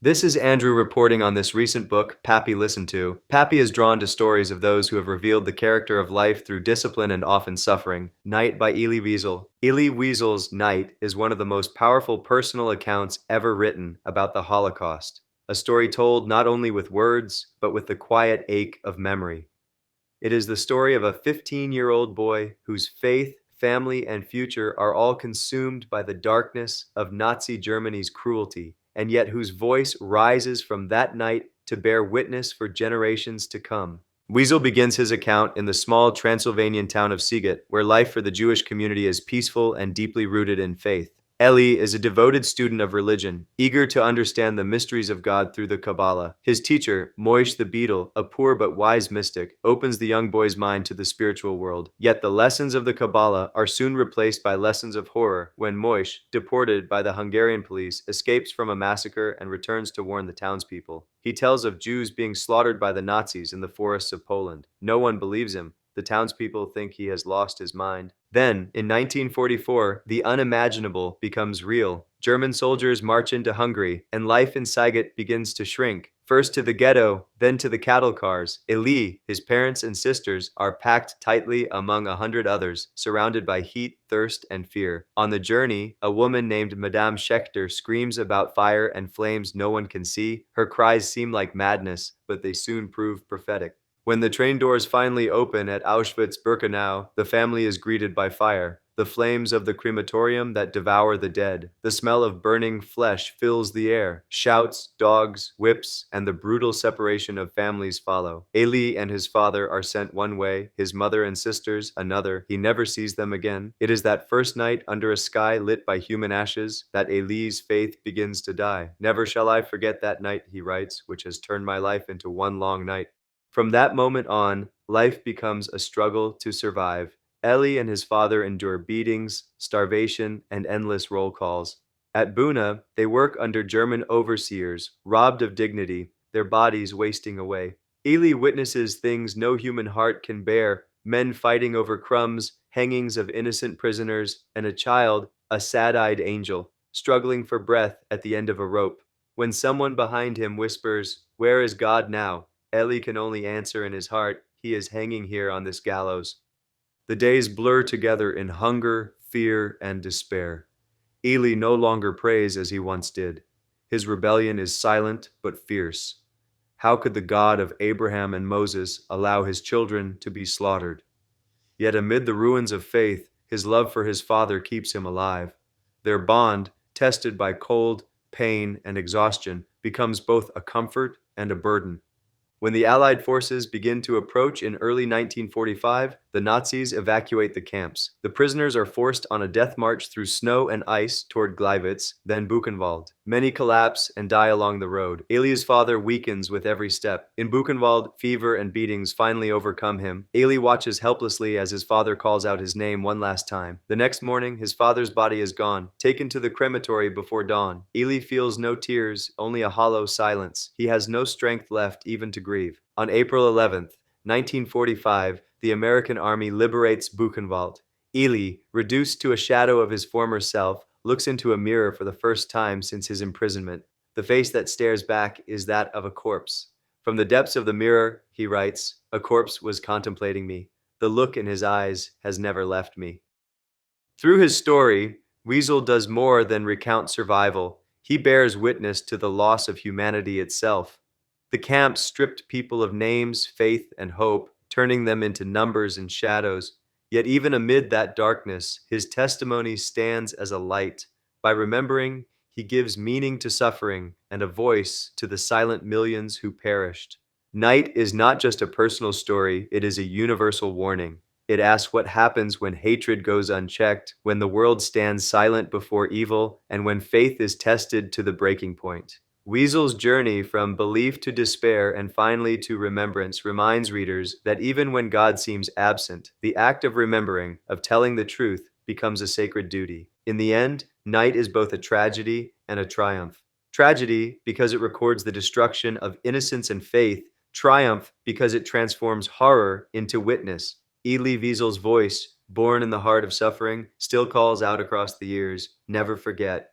This is Andrew reporting on this recent book, Pappy Listened To. Pappy is drawn to stories of those who have revealed the character of life through discipline and often suffering. Night by Elie Wiesel. Elie Wiesel's Night is one of the most powerful personal accounts ever written about the Holocaust, a story told not only with words, but with the quiet ache of memory. It is the story of a 15-year-old boy whose faith, family, and future are all consumed by the darkness of Nazi Germany's cruelty, and yet whose voice rises from that night to bear witness for generations to come. Wiesel begins his account in the small Transylvanian town of Sighet, where life for the Jewish community is peaceful and deeply rooted in faith. Elie is a devoted student of religion, eager to understand the mysteries of God through the Kabbalah. His teacher, Moishe the Beadle, a poor but wise mystic, opens the young boy's mind to the spiritual world. Yet the lessons of the Kabbalah are soon replaced by lessons of horror when Moishe, deported by the Hungarian police, escapes from a massacre and returns to warn the townspeople. He tells of Jews being slaughtered by the Nazis in the forests of Poland. No one believes him. The townspeople think he has lost his mind. Then, in 1944, the unimaginable becomes real. German soldiers march into Hungary, and life in Sighet begins to shrink. First to the ghetto, then to the cattle cars. Elie, his parents and sisters, are packed tightly among 100 others, surrounded by heat, thirst, and fear. On the journey, a woman named Madame Schechter screams about fire and flames no one can see. Her cries seem like madness, but they soon prove prophetic. When the train doors finally open at Auschwitz-Birkenau, the family is greeted by fire, the flames of the crematorium that devour the dead. The smell of burning flesh fills the air. Shouts, dogs, whips, and the brutal separation of families follow. Elie and his father are sent one way, his mother and sisters another. He never sees them again. It is that first night under a sky lit by human ashes that Elie's faith begins to die. "Never shall I forget that night," he writes, "which has turned my life into one long night." From that moment on, life becomes a struggle to survive. Elie and his father endure beatings, starvation, and endless roll calls. At Buna, they work under German overseers, robbed of dignity, their bodies wasting away. Elie witnesses things no human heart can bear: men fighting over crumbs, hangings of innocent prisoners, and a child, a sad-eyed angel, struggling for breath at the end of a rope. When someone behind him whispers, "Where is God now?" Elie can only answer in his heart, "He is hanging here on this gallows." The days blur together in hunger, fear, and despair. Elie no longer prays as he once did. His rebellion is silent but fierce. How could the God of Abraham and Moses allow his children to be slaughtered? Yet amid the ruins of faith, his love for his father keeps him alive. Their bond, tested by cold, pain, and exhaustion, becomes both a comfort and a burden. When the Allied forces begin to approach in early 1945, the Nazis evacuate the camps. The prisoners are forced on a death march through snow and ice toward Gleiwitz, then Buchenwald. Many collapse and die along the road. Elie's father weakens with every step. In Buchenwald, fever and beatings finally overcome him. Elie watches helplessly as his father calls out his name one last time. The next morning, his father's body is gone, taken to the crematory before dawn. Elie feels no tears, only a hollow silence. He has no strength left even to grieve. On April 11th, 1945, the American army liberates Buchenwald. Elie, reduced to a shadow of his former self, looks into a mirror for the first time since his imprisonment. The face that stares back is that of a corpse. From the depths of the mirror, he writes, "A corpse was contemplating me. The look in his eyes has never left me." Through his story, Wiesel does more than recount survival. He bears witness to the loss of humanity itself. The camps stripped people of names, faith, and hope, turning them into numbers and shadows. Yet even amid that darkness, his testimony stands as a light. By remembering, he gives meaning to suffering and a voice to the silent millions who perished. Night is not just a personal story, it is a universal warning. It asks what happens when hatred goes unchecked, when the world stands silent before evil, and when faith is tested to the breaking point. Wiesel's journey from belief to despair and finally to remembrance reminds readers that even when God seems absent, the act of remembering, of telling the truth, becomes a sacred duty. In the end, Night is both a tragedy and a triumph. Tragedy because it records the destruction of innocence and faith, triumph because it transforms horror into witness. Elie Wiesel's voice, born in the heart of suffering, still calls out across the years, "Never forget."